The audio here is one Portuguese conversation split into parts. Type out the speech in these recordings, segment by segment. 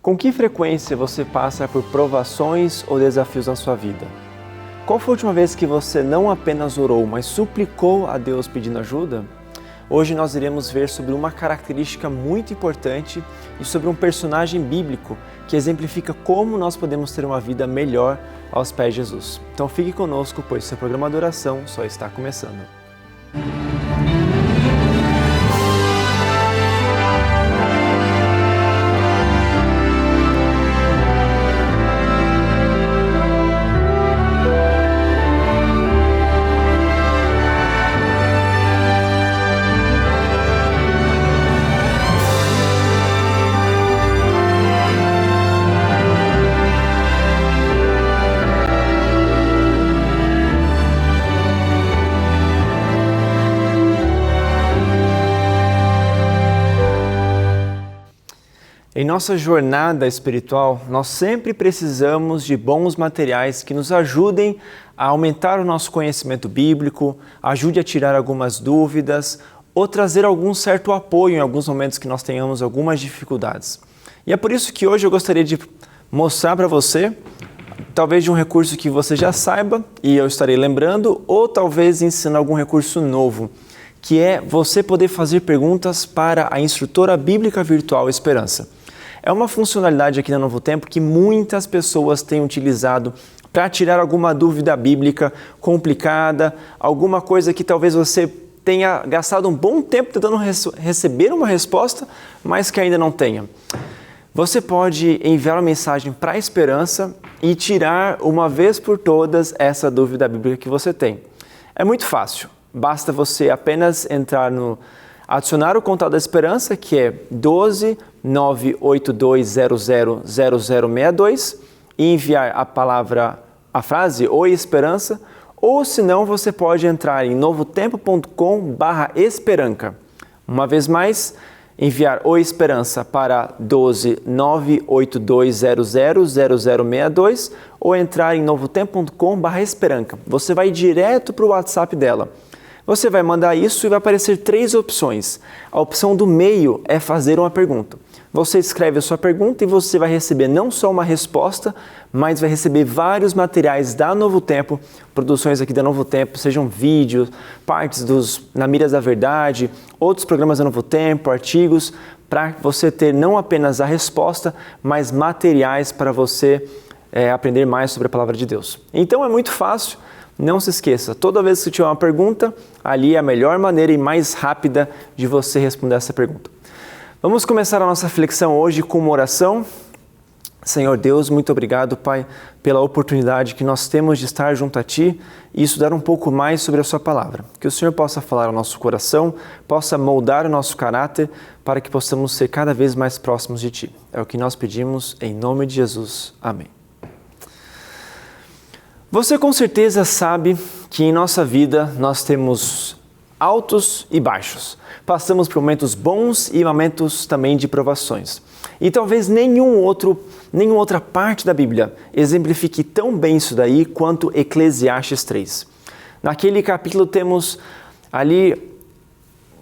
Com que frequência você passa por provações ou desafios na sua vida? Qual foi a última vez que você não apenas orou, mas suplicou a Deus pedindo ajuda? Hoje nós iremos ver sobre uma característica muito importante e sobre um personagem bíblico que exemplifica como nós podemos ter uma vida melhor aos pés de Jesus. Então fique conosco, pois seu programa de oração só está começando. Em nossa jornada espiritual, nós sempre precisamos de bons materiais que nos ajudem a aumentar o nosso conhecimento bíblico, ajude a tirar algumas dúvidas ou trazer algum certo apoio em alguns momentos que nós tenhamos algumas dificuldades. E é por isso que hoje eu gostaria de mostrar para você, talvez de um recurso que você já saiba e eu estarei lembrando, ou talvez ensinar algum recurso novo, que é você poder fazer perguntas para a instrutora bíblica virtual Esperança. É uma funcionalidade aqui na Novo Tempo que muitas pessoas têm utilizado para tirar alguma dúvida bíblica complicada, alguma coisa que talvez você tenha gastado um bom tempo tentando receber uma resposta, mas que ainda não tenha. Você pode enviar uma mensagem para a Esperança e tirar uma vez por todas essa dúvida bíblica que você tem. É muito fácil, basta você apenas adicionar o contato da Esperança, que é 12 982000062 e enviar a frase Oi Esperança, ou senão você pode entrar em novotempo.com/esperanca. Uma vez mais, enviar Oi Esperança para 12 982000062 ou entrar em novotempo.com/esperanca. Você vai direto para o WhatsApp dela. Você vai mandar isso e vai aparecer 3 opções. A opção do meio é fazer uma pergunta. Você escreve a sua pergunta e você vai receber não só uma resposta, mas vai receber vários materiais da Novo Tempo, produções aqui da Novo Tempo, sejam vídeos, partes Na Miras da Verdade, outros programas da Novo Tempo, artigos, para você ter não apenas a resposta, mas materiais para você aprender mais sobre a Palavra de Deus. Então é muito fácil. Não se esqueça, toda vez que tiver uma pergunta, ali é a melhor maneira e mais rápida de você responder essa pergunta. Vamos começar a nossa reflexão hoje com uma oração. Senhor Deus, muito obrigado, Pai, pela oportunidade que nós temos de estar junto a Ti e estudar um pouco mais sobre a Sua Palavra. Que o Senhor possa falar ao nosso coração, possa moldar o nosso caráter para que possamos ser cada vez mais próximos de Ti. É o que nós pedimos em nome de Jesus. Amém. Você com certeza sabe que em nossa vida nós temos altos e baixos. Passamos por momentos bons e momentos também de provações. E talvez nenhuma outra parte da Bíblia exemplifique tão bem isso daí quanto Eclesiastes 3. Naquele capítulo temos ali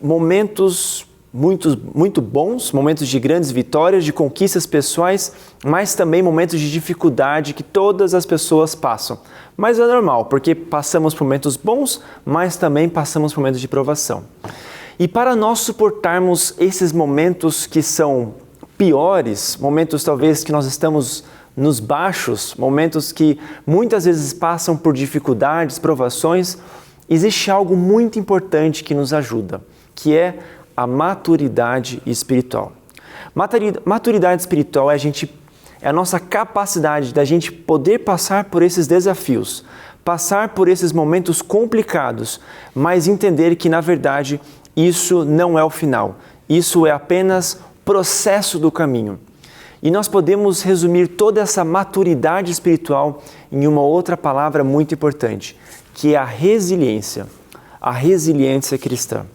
momentos muito bons, momentos de grandes vitórias, de conquistas pessoais, mas também momentos de dificuldade que todas as pessoas passam. Mas é normal, porque passamos por momentos bons, mas também passamos por momentos de provação. E para nós suportarmos esses momentos que são piores, momentos talvez que nós estamos nos baixos, momentos que muitas vezes passam por dificuldades, provações, existe algo muito importante que nos ajuda, que é a maturidade espiritual. Maturidade espiritual é a nossa capacidade da gente poder passar por esses desafios, passar por esses momentos complicados, mas entender que, na verdade, isso não é o final. Isso é apenas processo do caminho. E nós podemos resumir toda essa maturidade espiritual em uma outra palavra muito importante, que é a resiliência cristã.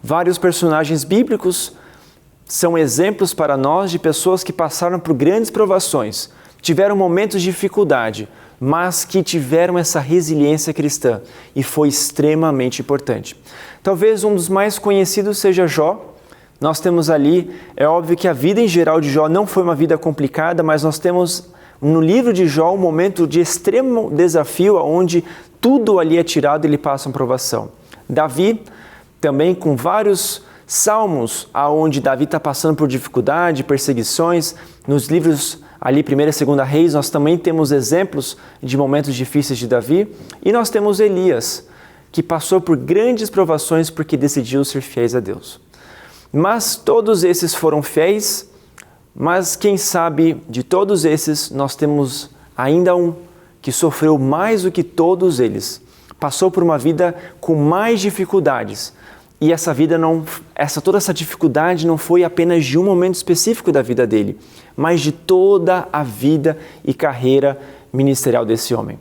Vários personagens bíblicos são exemplos para nós de pessoas que passaram por grandes provações, tiveram momentos de dificuldade, mas que tiveram essa resiliência cristã e foi extremamente importante. Talvez um dos mais conhecidos seja Jó. Nós temos ali, é óbvio que a vida em geral de Jó não foi uma vida complicada, mas nós temos no livro de Jó um momento de extremo desafio, onde tudo ali é tirado e ele passa uma provação. Davi, também com vários salmos, onde Davi está passando por dificuldade, perseguições. Nos livros ali, 1ª e 2ª Reis, nós também temos exemplos de momentos difíceis de Davi. E nós temos Elias, que passou por grandes provações porque decidiu ser fiéis a Deus. Mas todos esses foram fiéis, mas quem sabe de todos esses nós temos ainda um que sofreu mais do que todos eles. Passou por uma vida com mais dificuldades. E toda essa dificuldade não foi apenas de um momento específico da vida dele, mas de toda a vida e carreira ministerial desse homem.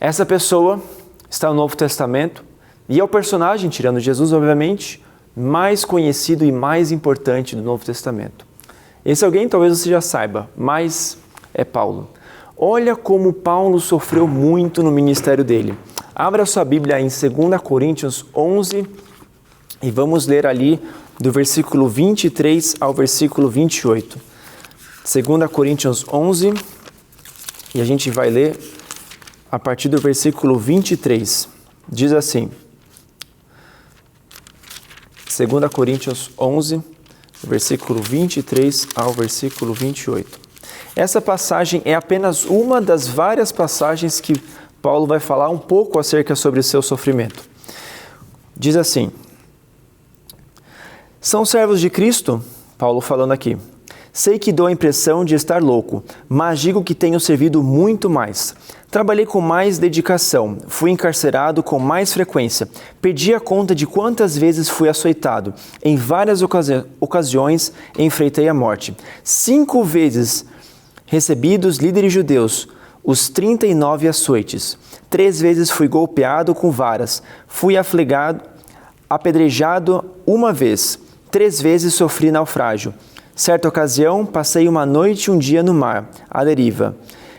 Essa pessoa está no Novo Testamento e é o personagem, tirando Jesus, obviamente, mais conhecido e mais importante do Novo Testamento. Esse alguém talvez você já saiba, mas é Paulo. Olha como Paulo sofreu muito no ministério dele. Abra sua Bíblia em 2 Coríntios 11 e vamos ler ali do versículo 23 ao versículo 28. 2 Coríntios 11 e a gente vai ler a partir do versículo 23. Diz assim, 2 Coríntios 11, versículo 23 ao versículo 28. Essa passagem é apenas uma das várias passagens que Paulo vai falar um pouco acerca sobre o seu sofrimento. Diz assim, são servos de Cristo, Paulo falando aqui, sei que dou a impressão de estar louco, mas digo que tenho servido muito mais. Trabalhei com mais dedicação, fui encarcerado com mais frequência, perdi a conta de quantas vezes fui açoitado. Em várias ocasiões enfrentei a morte. 5 vezes recebi dos líderes judeus os 39 açoites. 3 vezes fui golpeado com varas, fui afligado, apedrejado 1 vez. 3 vezes sofri naufrágio. Certa ocasião, passei uma noite e um dia no mar, à deriva.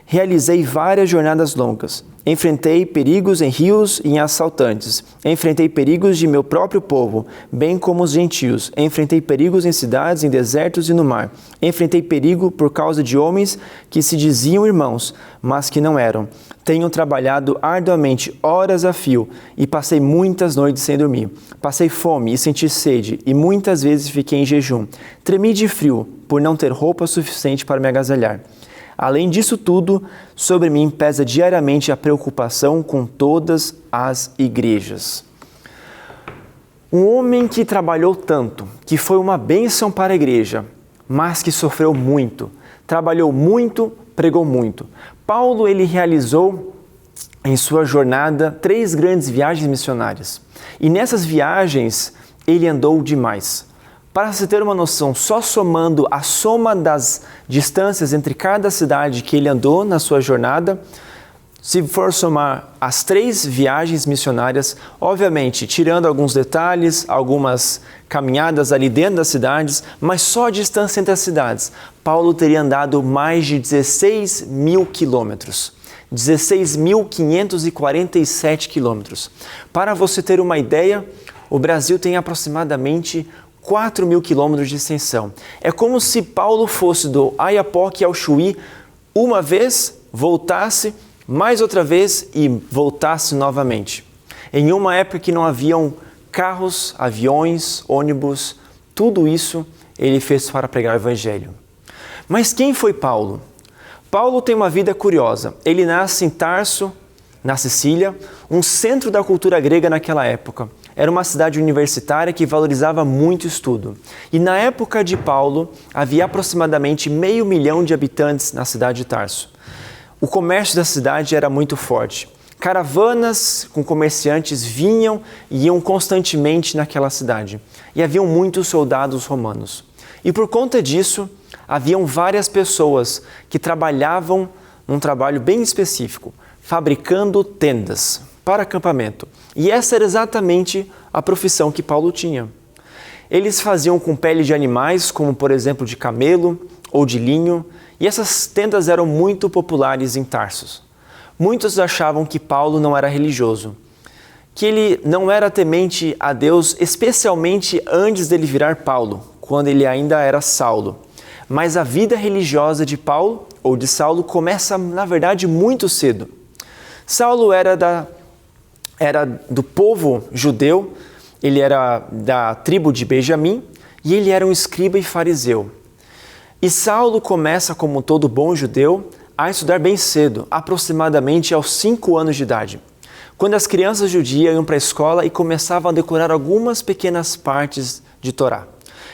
Realizei várias jornadas longas. Enfrentei perigos em rios e em assaltantes. Enfrentei perigos de meu próprio povo, bem como os gentios. Enfrentei perigos em cidades, em desertos e no mar. Enfrentei perigo por causa de homens que se diziam irmãos, mas que não eram. Tenho trabalhado arduamente, horas a fio, e passei muitas noites sem dormir. Passei fome e senti sede, e muitas vezes fiquei em jejum. Tremi de frio, por não ter roupa suficiente para me agasalhar. Além disso tudo, sobre mim pesa diariamente a preocupação com todas as igrejas. Um homem que trabalhou tanto, que foi uma bênção para a igreja, mas que sofreu muito, trabalhou muito, pregou muito. Paulo, ele realizou em sua jornada 3 grandes viagens missionárias. E nessas viagens, ele andou demais. Para se ter uma noção, só somando a soma das distâncias entre cada cidade que ele andou na sua jornada, se for somar as 3 viagens missionárias, obviamente, tirando alguns detalhes, algumas caminhadas ali dentro das cidades, mas só a distância entre as cidades, Paulo teria andado mais de 16 mil quilômetros. 16.547 quilômetros. Para você ter uma ideia, o Brasil tem aproximadamente 4.000 quilômetros de extensão. É como se Paulo fosse do Oiapoque ao Chuí uma vez, voltasse, mais outra vez e voltasse novamente. Em uma época que não haviam carros, aviões, ônibus, tudo isso ele fez para pregar o Evangelho. Mas quem foi Paulo? Paulo tem uma vida curiosa. Ele nasce em Tarso, na Sicília, um centro da cultura grega naquela época. Era uma cidade universitária que valorizava muito o estudo. E na época de Paulo, havia aproximadamente 500 mil de habitantes na cidade de Tarso. O comércio da cidade era muito forte. Caravanas com comerciantes vinham e iam constantemente naquela cidade. E haviam muitos soldados romanos. E por conta disso, haviam várias pessoas que trabalhavam num trabalho bem específico, fabricando tendas para acampamento. E essa era exatamente a profissão que Paulo tinha. Eles faziam com pele de animais, como por exemplo de camelo ou de linho, e essas tendas eram muito populares em Tarso. Muitos achavam que Paulo não era religioso, que ele não era temente a Deus, especialmente antes dele virar Paulo, quando ele ainda era Saulo. Mas a vida religiosa de Paulo, ou de Saulo, começa, na verdade, muito cedo. Saulo era do povo judeu, ele era da tribo de Benjamim, e ele era um escriba e fariseu. E Saulo começa, como todo bom judeu, a estudar bem cedo, aproximadamente aos 5 anos de idade, quando as crianças judias iam para a escola e começavam a decorar algumas pequenas partes de Torá.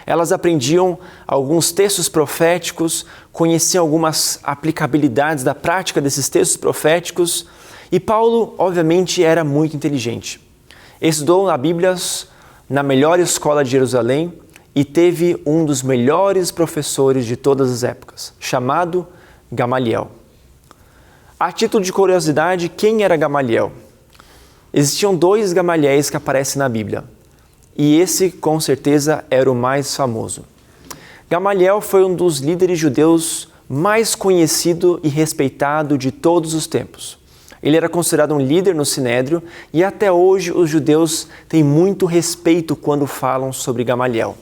Elas aprendiam alguns textos proféticos, conheciam algumas aplicabilidades da prática desses textos proféticos, e Paulo, obviamente, era muito inteligente. Estudou a Bíblia na melhor escola de Jerusalém e teve um dos melhores professores de todas as épocas, chamado Gamaliel. A título de curiosidade, quem era Gamaliel? Existiam 2 Gamaliéis que aparecem na Bíblia, e esse, com certeza, era o mais famoso. Gamaliel foi um dos líderes judeus mais conhecido e respeitado de todos os tempos. Ele era considerado um líder no Sinédrio e até hoje os judeus têm muito respeito quando falam sobre Gamaliel.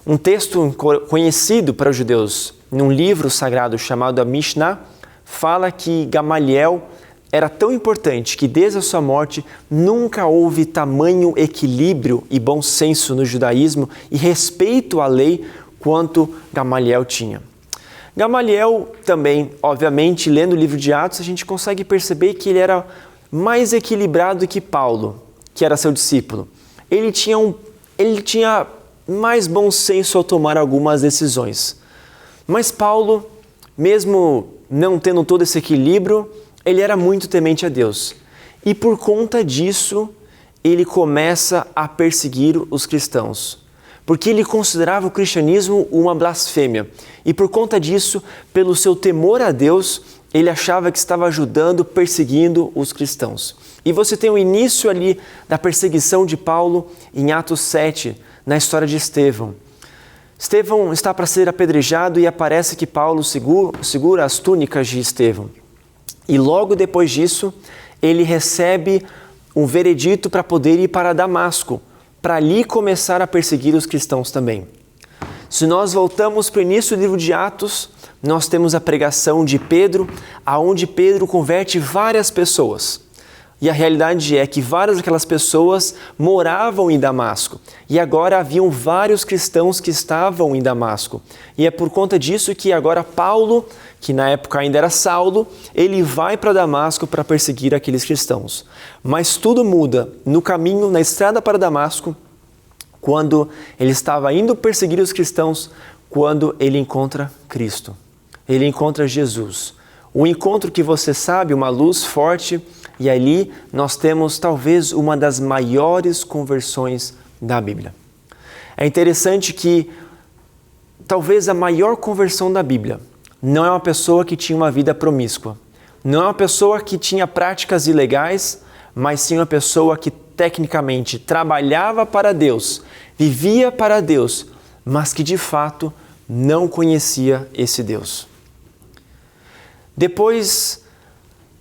Um texto conhecido para os judeus, num livro sagrado chamado a Mishnah, fala que Gamaliel era tão importante que desde a sua morte nunca houve tamanho equilíbrio e bom senso no judaísmo e respeito à lei quanto Gamaliel tinha. Gamaliel também, obviamente, lendo o livro de Atos, a gente consegue perceber que ele era mais equilibrado que Paulo, que era seu discípulo. Ele tinha mais bom senso ao tomar algumas decisões. Mas Paulo, mesmo não tendo todo esse equilíbrio, ele era muito temente a Deus. E por conta disso, ele começa a perseguir os cristãos. Porque ele considerava o cristianismo uma blasfêmia. E por conta disso, pelo seu temor a Deus, ele achava que estava ajudando, perseguindo os cristãos. E você tem o início ali da perseguição de Paulo em Atos 7, na história de Estevão. Estevão está para ser apedrejado e aparece que Paulo segura as túnicas de Estevão. E logo depois disso, ele recebe um veredito para poder ir para Damasco, para ali começar a perseguir os cristãos também. Se nós voltamos para o início do livro de Atos, nós temos a pregação de Pedro, aonde Pedro converte várias pessoas. E a realidade é que várias daquelas pessoas moravam em Damasco. E agora haviam vários cristãos que estavam em Damasco. E é por conta disso que agora Paulo, que na época ainda era Saulo, ele vai para Damasco para perseguir aqueles cristãos. Mas tudo muda no caminho, na estrada para Damasco, quando ele estava indo perseguir os cristãos, quando ele encontra Cristo. Ele encontra Jesus. Um encontro que você sabe, uma luz forte, e ali nós temos talvez uma das maiores conversões da Bíblia. É interessante que talvez a maior conversão da Bíblia não é uma pessoa que tinha uma vida promíscua, não é uma pessoa que tinha práticas ilegais, mas sim uma pessoa que tecnicamente trabalhava para Deus, vivia para Deus, mas que de fato não conhecia esse Deus. Depois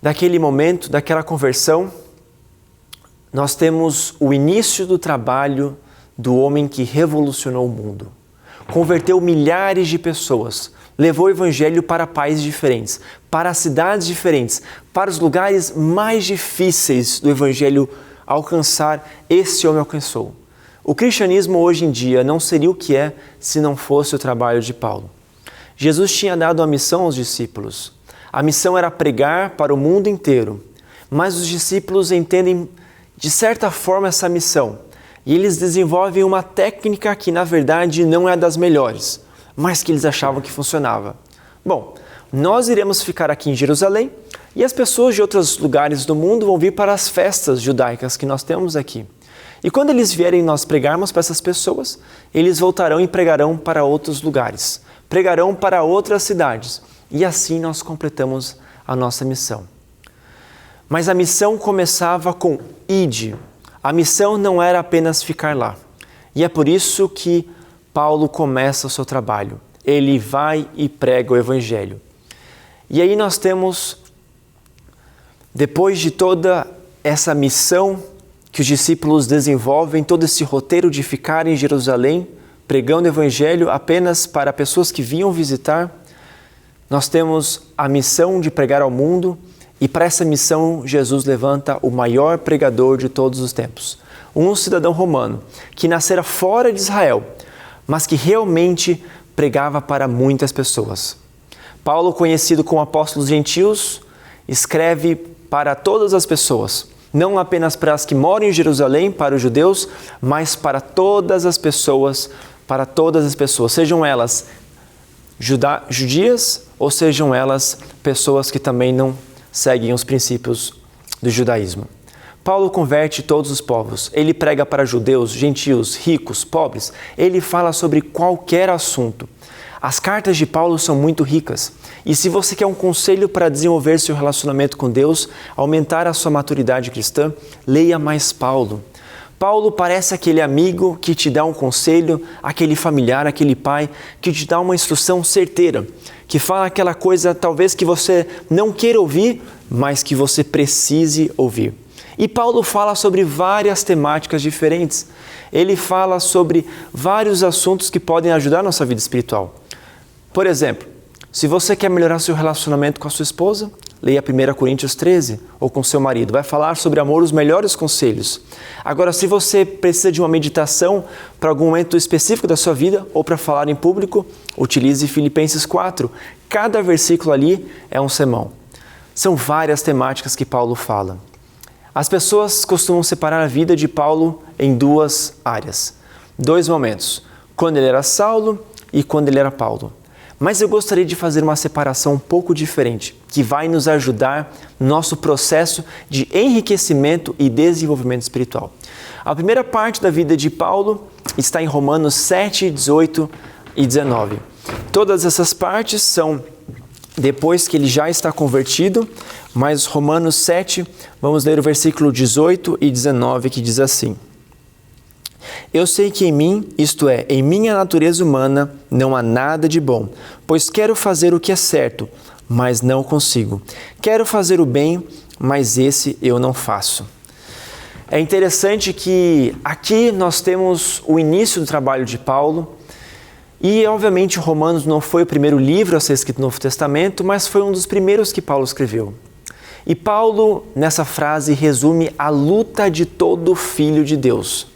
daquele momento, daquela conversão, nós temos o início do trabalho do homem que revolucionou o mundo. Converteu milhares de pessoas, levou o evangelho para países diferentes, para cidades diferentes, para os lugares mais difíceis do evangelho alcançar, esse homem alcançou. O cristianismo hoje em dia não seria o que é se não fosse o trabalho de Paulo. Jesus tinha dado a missão aos discípulos. A missão era pregar para o mundo inteiro, mas os discípulos entendem de certa forma essa missão e eles desenvolvem uma técnica que na verdade não é das melhores, mas que eles achavam que funcionava. Bom, nós iremos ficar aqui em Jerusalém e as pessoas de outros lugares do mundo vão vir para as festas judaicas que nós temos aqui. E quando eles vierem nós pregarmos para essas pessoas, eles voltarão e pregarão para outros lugares, pregarão para outras cidades. E assim nós completamos a nossa missão. Mas a missão começava com ide. A missão não era apenas ficar lá. E é por isso que Paulo começa o seu trabalho. Ele vai e prega o evangelho. E aí nós temos, depois de toda essa missão que os discípulos desenvolvem todo esse roteiro de ficar em Jerusalém, pregando o Evangelho apenas para pessoas que vinham visitar. Nós temos a missão de pregar ao mundo e para essa missão Jesus levanta o maior pregador de todos os tempos. Um cidadão romano que nascera fora de Israel, mas que realmente pregava para muitas pessoas. Paulo, conhecido como apóstolo dos gentios, escreve para todas as pessoas, não apenas para as que moram em Jerusalém, para os judeus, mas para todas as pessoas, sejam elas judias ou sejam elas pessoas que também não seguem os princípios do judaísmo. Paulo converte todos os povos, ele prega para judeus, gentios, ricos, pobres, ele fala sobre qualquer assunto. As cartas de Paulo são muito ricas e se você quer um conselho para desenvolver seu relacionamento com Deus, aumentar a sua maturidade cristã, leia mais Paulo. Paulo parece aquele amigo que te dá um conselho, aquele familiar, aquele pai que te dá uma instrução certeira, que fala aquela coisa talvez que você não queira ouvir, mas que você precise ouvir. E Paulo fala sobre várias temáticas diferentes. Ele fala sobre vários assuntos que podem ajudar a nossa vida espiritual. Por exemplo, se você quer melhorar seu relacionamento com a sua esposa, leia 1 Coríntios 13, ou com seu marido. Vai falar sobre amor, os melhores conselhos. Agora, se você precisa de uma meditação para algum momento específico da sua vida, ou para falar em público, utilize Filipenses 4. Cada versículo ali é um sermão. São várias temáticas que Paulo fala. As pessoas costumam separar a vida de Paulo em duas áreas. 2 momentos, quando ele era Saulo e quando ele era Paulo. Mas eu gostaria de fazer uma separação um pouco diferente, que vai nos ajudar no nosso processo de enriquecimento e desenvolvimento espiritual. A primeira parte da vida de Paulo está em Romanos 7, 18 e 19. Todas essas partes são depois que ele já está convertido, mas Romanos 7, vamos ler o versículo 18 e 19, que diz assim: Eu sei que em mim, isto é, em minha natureza humana, não há nada de bom, pois quero fazer o que é certo, mas não consigo. Quero fazer o bem, mas esse eu não faço. É interessante que aqui nós temos o início do trabalho de Paulo, e obviamente Romanos não foi o primeiro livro a ser escrito no Novo Testamento, mas foi um dos primeiros que Paulo escreveu. E Paulo, nessa frase, resume a luta de todo filho de Deus.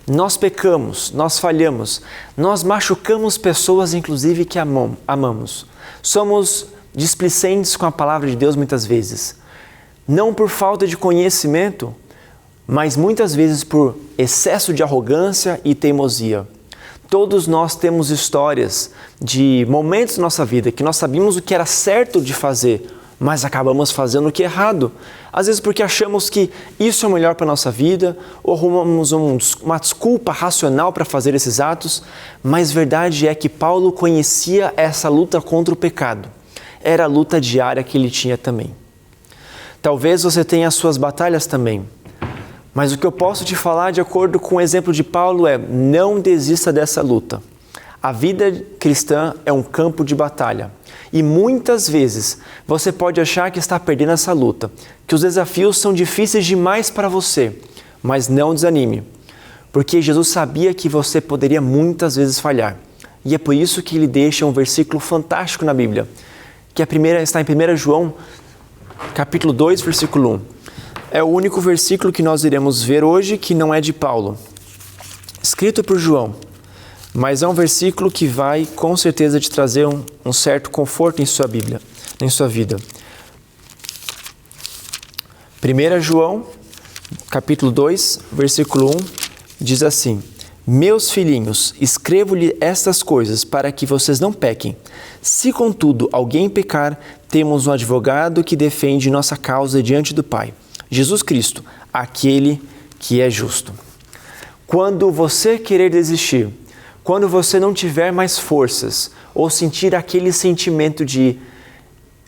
Nós pecamos, nós falhamos, nós machucamos pessoas, inclusive, que amamos. Somos displicentes com a palavra de Deus muitas vezes. Não por falta de conhecimento, mas muitas vezes por excesso de arrogância e teimosia. Todos nós temos histórias de momentos da nossa vida que nós sabíamos o que era certo de fazer, mas acabamos fazendo o que é errado. Às vezes porque achamos que isso é o melhor para a nossa vida, ou arrumamos uma desculpa racional para fazer esses atos, mas verdade é que Paulo conhecia essa luta contra o pecado. Era a luta diária que ele tinha também. Talvez você tenha as suas batalhas também, mas o que eu posso te falar de acordo com o exemplo de Paulo é: não desista dessa luta. A vida cristã é um campo de batalha. E muitas vezes você pode achar que está perdendo essa luta, que os desafios são difíceis demais para você, mas não desanime, porque Jesus sabia que você poderia muitas vezes falhar. E é por isso que ele deixa um versículo fantástico na Bíblia, que está em 1 João, capítulo 2, versículo 1. É o único versículo que nós iremos ver hoje que não é de Paulo, escrito por João. Mas é um versículo que vai, com certeza, te trazer um certo conforto em sua Bíblia, em sua vida. 1 João, capítulo 2, versículo 1, diz assim: Meus filhinhos, escrevo-lhe estas coisas para que vocês não pequem. Se, contudo, alguém pecar, temos um advogado que defende nossa causa diante do Pai, Jesus Cristo, aquele que é justo. Quando você querer desistir, quando você não tiver mais forças ou sentir aquele sentimento de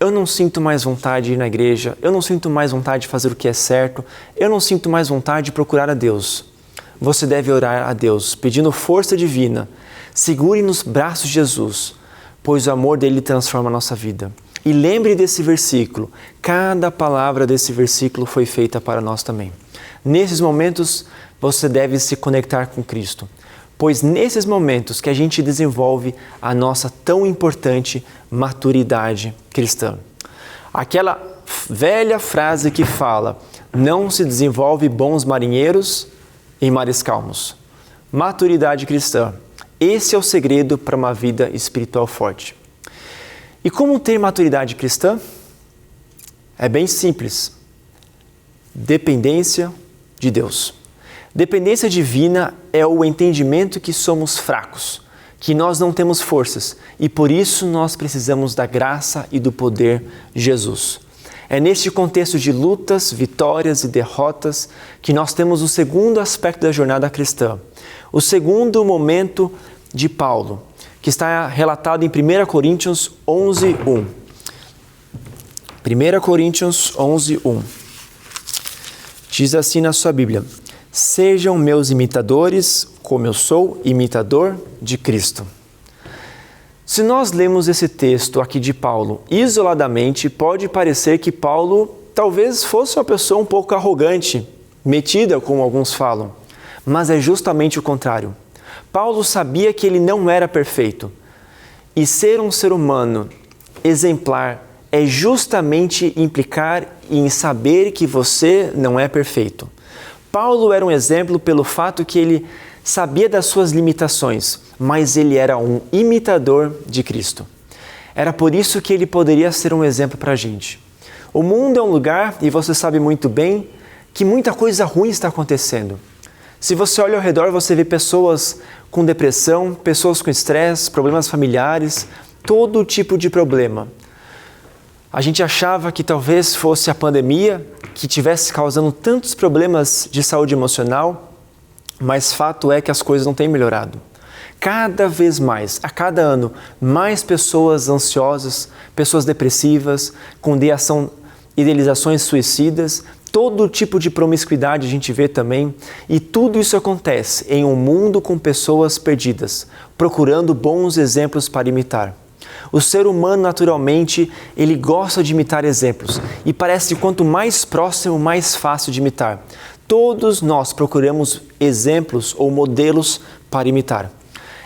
eu não sinto mais vontade de ir na igreja, eu não sinto mais vontade de fazer o que é certo, eu não sinto mais vontade de procurar a Deus, você deve orar a Deus pedindo força divina. Segure nos braços de Jesus, pois o amor dele transforma a nossa vida. E lembre desse versículo, cada palavra desse versículo foi feita para nós também. Nesses momentos, você deve se conectar com Cristo, pois nesses momentos que a gente desenvolve a nossa tão importante maturidade cristã. Aquela velha frase que fala: não se desenvolve bons marinheiros em mares calmos. Maturidade cristã. Esse é o segredo para uma vida espiritual forte. E como ter maturidade cristã? É bem simples. Dependência de Deus. Dependência divina é o entendimento que somos fracos, que nós não temos forças e por isso nós precisamos da graça e do poder de Jesus. É neste contexto de lutas, vitórias e derrotas que nós temos o segundo aspecto da jornada cristã. O segundo momento de Paulo, que está relatado em 1 Coríntios 11:1. 1 Coríntios 11:1. Diz assim na sua Bíblia: sejam meus imitadores, como eu sou imitador de Cristo. Se nós lemos esse texto aqui de Paulo isoladamente, pode parecer que Paulo talvez fosse uma pessoa um pouco arrogante, metida, como alguns falam. Mas é justamente o contrário. Paulo sabia que ele não era perfeito. E ser um ser humano exemplar é justamente implicar em saber que você não é perfeito. Paulo era um exemplo pelo fato que ele sabia das suas limitações, mas ele era um imitador de Cristo. Era por isso que ele poderia ser um exemplo para a gente. O mundo é um lugar, e você sabe muito bem, que muita coisa ruim está acontecendo. Se você olha ao redor, você vê pessoas com depressão, pessoas com estresse, problemas familiares, todo tipo de problema. A gente achava que talvez fosse a pandemia que estivesse causando tantos problemas de saúde emocional, mas fato é que as coisas não têm melhorado. Cada vez mais, a cada ano, mais pessoas ansiosas, pessoas depressivas, com idealizações suicidas, todo tipo de promiscuidade a gente vê também, e tudo isso acontece em um mundo com pessoas perdidas, procurando bons exemplos para imitar. O ser humano, naturalmente, ele gosta de imitar exemplos, e parece que quanto mais próximo, mais fácil de imitar. Todos nós procuramos exemplos ou modelos para imitar.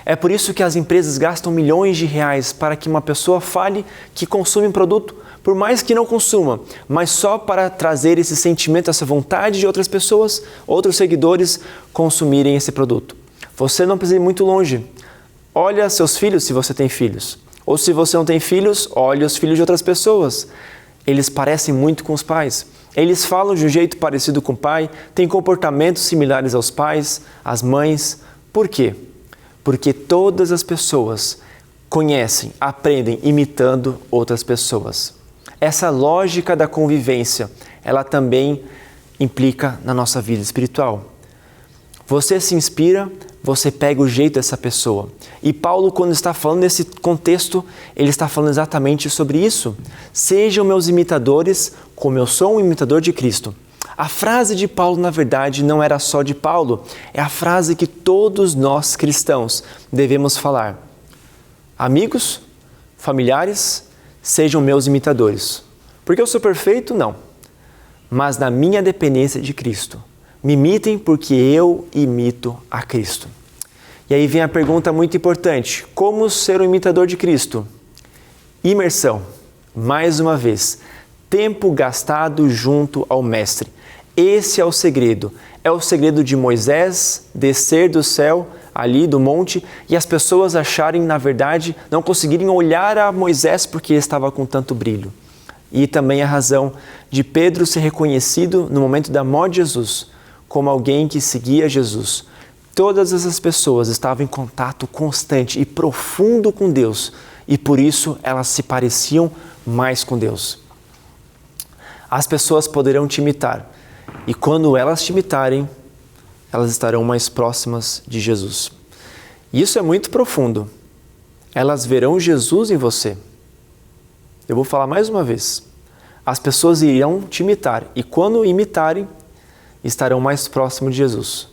É por isso que as empresas gastam milhões de reais para que uma pessoa fale que consome um produto, por mais que não consuma, mas só para trazer esse sentimento, essa vontade de outras pessoas, outros seguidores, consumirem esse produto. Você não precisa ir muito longe. Olha seus filhos, se você tem filhos. Ou se você não tem filhos, olha os filhos de outras pessoas. Eles parecem muito com os pais. Eles falam de um jeito parecido com o pai, têm comportamentos similares aos pais, às mães. Por quê? Porque todas as pessoas conhecem, aprendem imitando outras pessoas. Essa lógica da convivência, ela também implica na nossa vida espiritual. Você se inspira, você pega o jeito dessa pessoa. E Paulo, quando está falando nesse contexto, ele está falando exatamente sobre isso. Sejam meus imitadores, como eu sou um imitador de Cristo. A frase de Paulo, na verdade, não era só de Paulo, é a frase que todos nós cristãos devemos falar. Amigos, familiares, sejam meus imitadores. Porque eu sou perfeito? Não. Mas na minha dependência de Cristo. Me imitem porque eu imito a Cristo. E aí vem a pergunta muito importante. Como ser um imitador de Cristo? Imersão. Mais uma vez. Tempo gastado junto ao Mestre. Esse é o segredo. É o segredo de Moisés descer do céu, ali do monte, e as pessoas acharem, na verdade, não conseguirem olhar a Moisés porque ele estava com tanto brilho. E também a razão de Pedro ser reconhecido no momento da morte de Jesus como alguém que seguia Jesus. Todas essas pessoas estavam em contato constante e profundo com Deus e por isso elas se pareciam mais com Deus. As pessoas poderão te imitar e quando elas te imitarem, elas estarão mais próximas de Jesus. E isso é muito profundo. Elas verão Jesus em você. Eu vou falar mais uma vez. As pessoas irão te imitar e quando imitarem, estarão mais próximos de Jesus.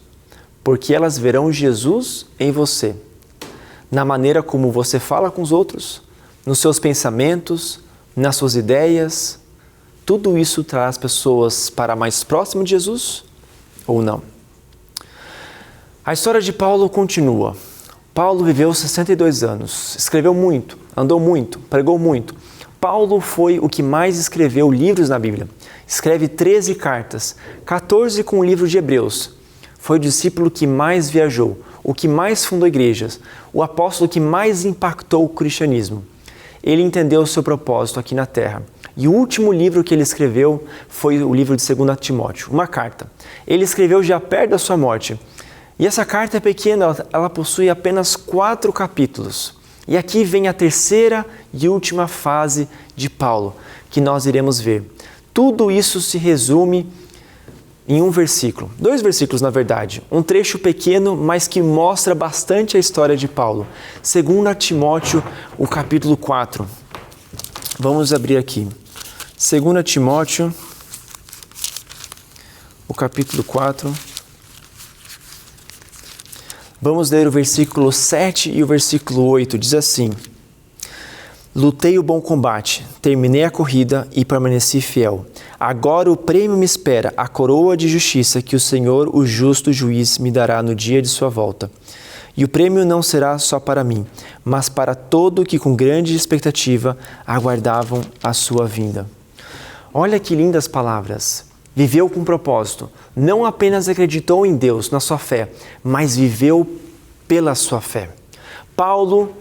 Porque elas verão Jesus em você. Na maneira como você fala com os outros, nos seus pensamentos, nas suas ideias. Tudo isso traz pessoas para mais próximo de Jesus ou não. A história de Paulo continua. Paulo viveu 62 anos, escreveu muito, andou muito, pregou muito. Paulo foi o que mais escreveu livros na Bíblia. Escreve 13 cartas, 14 com o livro de Hebreus. Foi o discípulo que mais viajou, o que mais fundou igrejas, o apóstolo que mais impactou o cristianismo. Ele entendeu o seu propósito aqui na terra. E o último livro que ele escreveu foi o livro de 2 Timóteo, uma carta. Ele escreveu já perto da sua morte. E essa carta é pequena, ela possui apenas 4 capítulos. E aqui vem a terceira e última fase de Paulo, que nós iremos ver. Tudo isso se resume em um versículo. 2 versículos, na verdade. Um trecho pequeno, mas que mostra bastante a história de Paulo. 2 Timóteo, o capítulo 4. Vamos abrir aqui. 2 Timóteo, o capítulo 4. Vamos ler o versículo 7 e o versículo 8. Diz assim: Lutei o bom combate, terminei a corrida e permaneci fiel. Agora o prêmio me espera, a coroa de justiça que o Senhor, o justo juiz, me dará no dia de sua volta. E o prêmio não será só para mim, mas para todo que com grande expectativa aguardavam a sua vinda. Olha que lindas palavras. Viveu com propósito. Não apenas acreditou em Deus, na sua fé, mas viveu pela sua fé. Paulo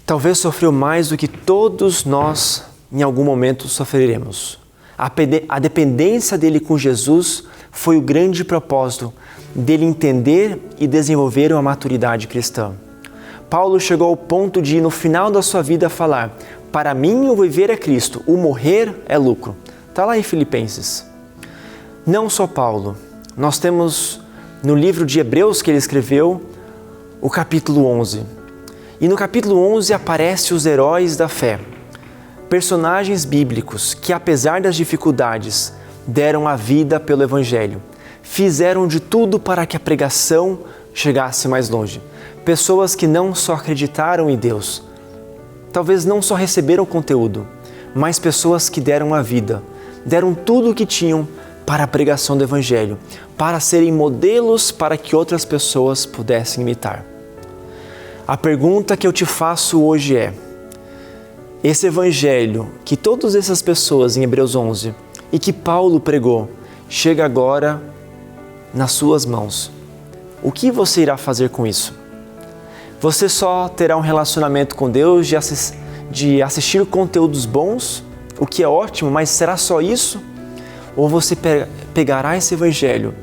talvez sofreu mais do que todos nós em algum momento sofreremos. A dependência dele com Jesus foi o grande propósito dele entender e desenvolver uma maturidade cristã. Paulo chegou ao ponto de, no final da sua vida, falar: para mim o viver é Cristo, o morrer é lucro. Está lá em Filipenses. Não só Paulo. Nós temos no livro de Hebreus que ele escreveu, o capítulo 11. E no capítulo 11 aparecem os heróis da fé. Personagens bíblicos que, apesar das dificuldades, deram a vida pelo Evangelho. Fizeram de tudo para que a pregação chegasse mais longe. Pessoas que não só acreditaram em Deus, talvez não só receberam conteúdo, mas pessoas que deram a vida, deram tudo o que tinham para a pregação do Evangelho, para serem modelos para que outras pessoas pudessem imitar. A pergunta que eu te faço hoje é: esse Evangelho que todas essas pessoas em Hebreus 11 e que Paulo pregou, chega agora nas suas mãos. O que você irá fazer com isso? Você só terá um relacionamento com Deus de assistir conteúdos bons, o que é ótimo, mas será só isso? Ou você pegará esse Evangelho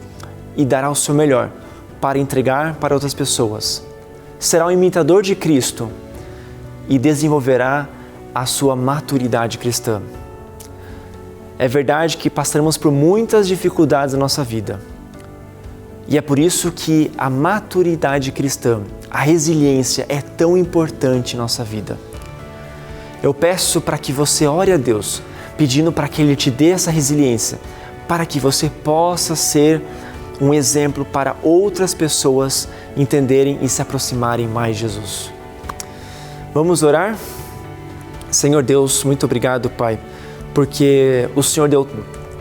e dará o seu melhor para entregar para outras pessoas? Será um imitador de Cristo e desenvolverá a sua maturidade cristã. É verdade que passaremos por muitas dificuldades na nossa vida. E é por isso que a maturidade cristã, a resiliência é tão importante em nossa vida. Eu peço para que você ore a Deus, pedindo para que Ele te dê essa resiliência, para que você possa ser um exemplo para outras pessoas entenderem e se aproximarem mais de Jesus. Vamos orar? Senhor Deus, muito obrigado, Pai, porque o Senhor deu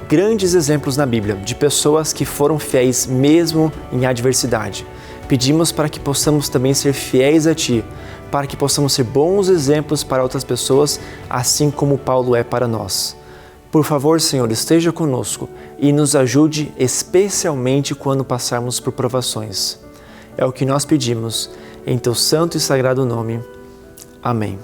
grandes exemplos na Bíblia de pessoas que foram fiéis mesmo em adversidade. Pedimos para que possamos também ser fiéis a Ti, para que possamos ser bons exemplos para outras pessoas, assim como Paulo é para nós. Por favor, Senhor, esteja conosco e nos ajude especialmente quando passarmos por provações. É o que nós pedimos, em Teu santo e sagrado nome. Amém.